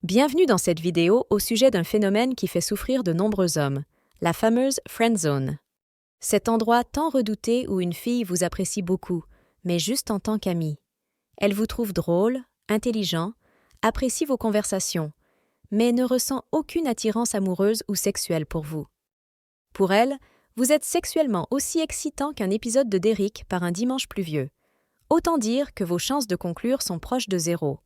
Bienvenue dans cette vidéo au sujet d'un phénomène qui fait souffrir de nombreux hommes, la fameuse friend zone. Cet endroit tant redouté où une fille vous apprécie beaucoup, mais juste en tant qu'ami. Elle vous trouve drôle, intelligent, apprécie vos conversations, mais ne ressent aucune attirance amoureuse ou sexuelle pour vous. Pour elle, vous êtes sexuellement aussi excitant qu'un épisode de Derrick par un dimanche pluvieux. Autant dire que vos chances de conclure sont proches de zéro.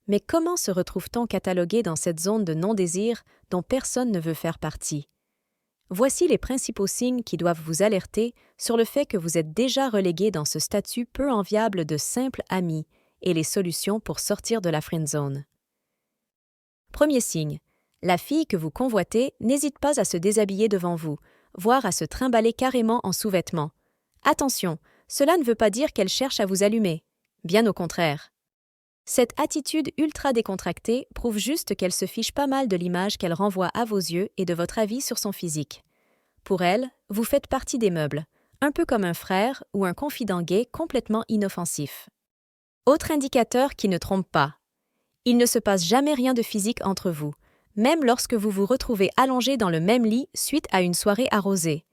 Mais comment se retrouve-t-on catalogué dans cette zone de non-désir dont personne ne veut faire partie? Voici les principaux signes qui doivent vous alerter sur le fait que vous êtes déjà relégué dans ce statut peu enviable de simple ami et les solutions pour sortir de la friend zone. Premier signe, la fille que vous convoitez n'hésite pas à se déshabiller devant vous, voire à se trimballer carrément en sous-vêtements. Attention, cela ne veut pas dire qu'elle cherche à vous allumer. Bien au contraire. Cette attitude ultra décontractée prouve juste qu'elle se fiche pas mal de l'image qu'elle renvoie à vos yeux et de votre avis sur son physique. Pour elle, vous faites partie des meubles, un peu comme un frère ou un confident gay complètement inoffensif. Autre indicateur qui ne trompe pas. Il ne se passe jamais rien de physique entre vous, même lorsque vous vous retrouvez allongé dans le même lit suite à une soirée arrosée.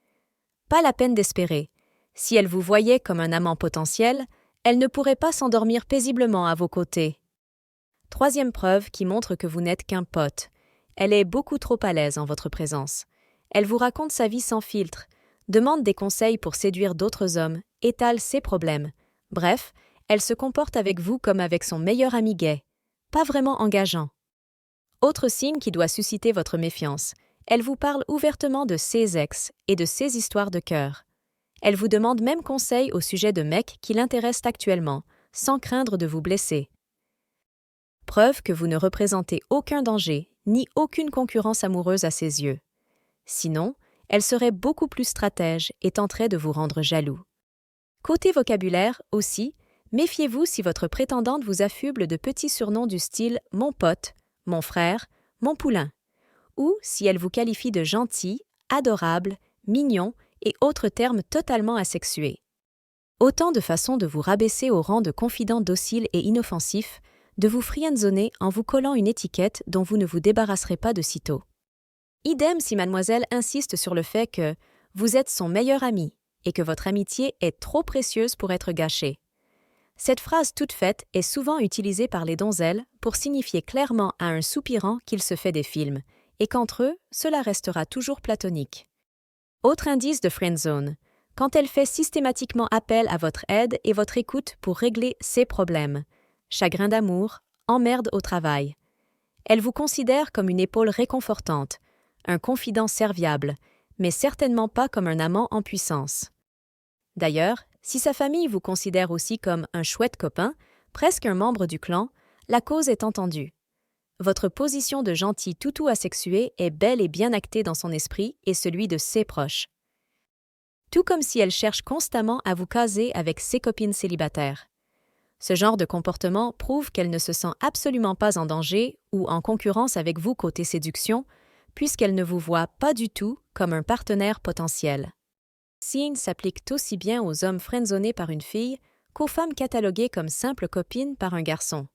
Pas la peine d'espérer. Si elle vous voyait comme un amant potentiel, elle ne pourrait pas s'endormir paisiblement à vos côtés. Troisième preuve qui montre que vous n'êtes qu'un pote. Elle est beaucoup trop à l'aise en votre présence. Elle vous raconte sa vie sans filtre, demande des conseils pour séduire d'autres hommes, étale ses problèmes. Bref, elle se comporte avec vous comme avec son meilleur ami gay. Pas vraiment engageant. Autre signe qui doit susciter votre méfiance. Elle vous parle ouvertement de ses ex et de ses histoires de cœur. Elle vous demande même conseil au sujet de mecs qui l'intéressent actuellement, sans craindre de vous blesser. Preuve que vous ne représentez aucun danger, ni aucune concurrence amoureuse à ses yeux. Sinon, elle serait beaucoup plus stratège et tenterait de vous rendre jaloux. Côté vocabulaire, aussi, méfiez-vous si votre prétendante vous affuble de petits surnoms du style « mon pote »,« mon frère »,« mon poulain », ou si elle vous qualifie de gentil, adorable, mignon, et autres termes totalement asexués. Autant de façons de vous rabaisser au rang de confident docile et inoffensif, de vous friendzoner en vous collant une étiquette dont vous ne vous débarrasserez pas de sitôt. Idem si mademoiselle insiste sur le fait que vous êtes son meilleur ami et que votre amitié est trop précieuse pour être gâchée. Cette phrase toute faite est souvent utilisée par les donzelles pour signifier clairement à un soupirant qu'il se fait des films, et qu'entre eux, cela restera toujours platonique. Autre indice de friendzone, quand elle fait systématiquement appel à votre aide et votre écoute pour régler ses problèmes, chagrin d'amour, emmerde au travail. Elle vous considère comme une épaule réconfortante, un confident serviable, mais certainement pas comme un amant en puissance. D'ailleurs, si sa famille vous considère aussi comme un chouette copain, presque un membre du clan, la cause est entendue. Votre position de gentil toutou asexué est bel et bien actée dans son esprit et celui de ses proches. Tout comme si elle cherche constamment à vous caser avec ses copines célibataires. Ce genre de comportement prouve qu'elle ne se sent absolument pas en danger ou en concurrence avec vous côté séduction, puisqu'elle ne vous voit pas du tout comme un partenaire potentiel. Signe s'applique aussi bien aux hommes friendzonés par une fille qu'aux femmes cataloguées comme simples copines par un garçon.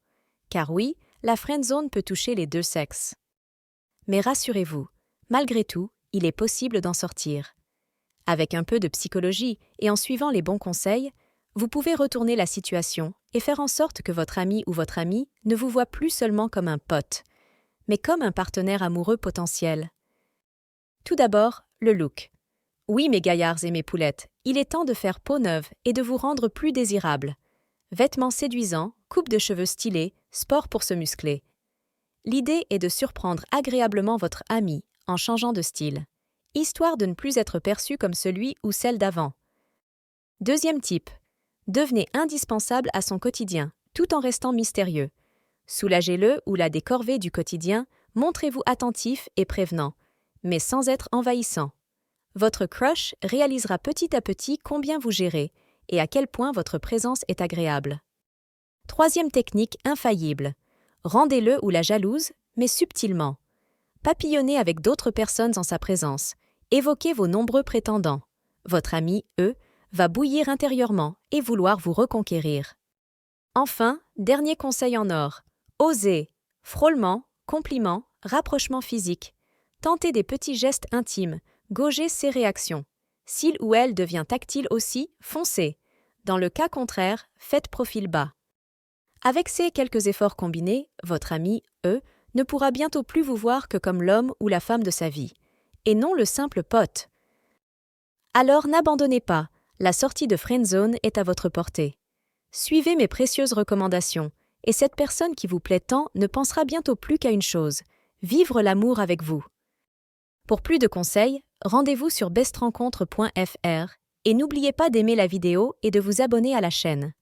Car oui, la friendzone peut toucher les deux sexes. Mais rassurez-vous, malgré tout, il est possible d'en sortir. Avec un peu de psychologie et en suivant les bons conseils, vous pouvez retourner la situation et faire en sorte que votre ami ou votre amie ne vous voit plus seulement comme un pote, mais comme un partenaire amoureux potentiel. Tout d'abord, le look. Oui, mes gaillards et mes poulettes, il est temps de faire peau neuve et de vous rendre plus désirable. Vêtements séduisants, coupe de cheveux stylée, sport pour se muscler. L'idée est de surprendre agréablement votre ami en changeant de style, histoire de ne plus être perçu comme celui ou celle d'avant. Deuxième type, devenez indispensable à son quotidien, tout en restant mystérieux. Soulagez-le ou la décorvée du quotidien, montrez-vous attentif et prévenant, mais sans être envahissant. Votre crush réalisera petit à petit combien vous gérez et à quel point votre présence est agréable. Troisième technique infaillible. Rendez-le ou la jalouse, mais subtilement. Papillonnez avec d'autres personnes en sa présence. Évoquez vos nombreux prétendants. Votre ami, eux, va bouillir intérieurement et vouloir vous reconquérir. Enfin, dernier conseil en or. Osez. Frôlement, Compliments, rapprochement physique. Tentez des petits gestes intimes, gaugez ses réactions. S'il ou elle devient tactile aussi, foncez. Dans le cas contraire, faites profil bas. Avec ces quelques efforts combinés, votre ami, ne pourra bientôt plus vous voir que comme l'homme ou la femme de sa vie, et non le simple pote. Alors n'abandonnez pas, la sortie de Friendzone est à votre portée. Suivez mes précieuses recommandations, et cette personne qui vous plaît tant ne pensera bientôt plus qu'à une chose, vivre l'amour avec vous. Pour plus de conseils, rendez-vous sur bestrencontre.fr et n'oubliez pas d'aimer la vidéo et de vous abonner à la chaîne.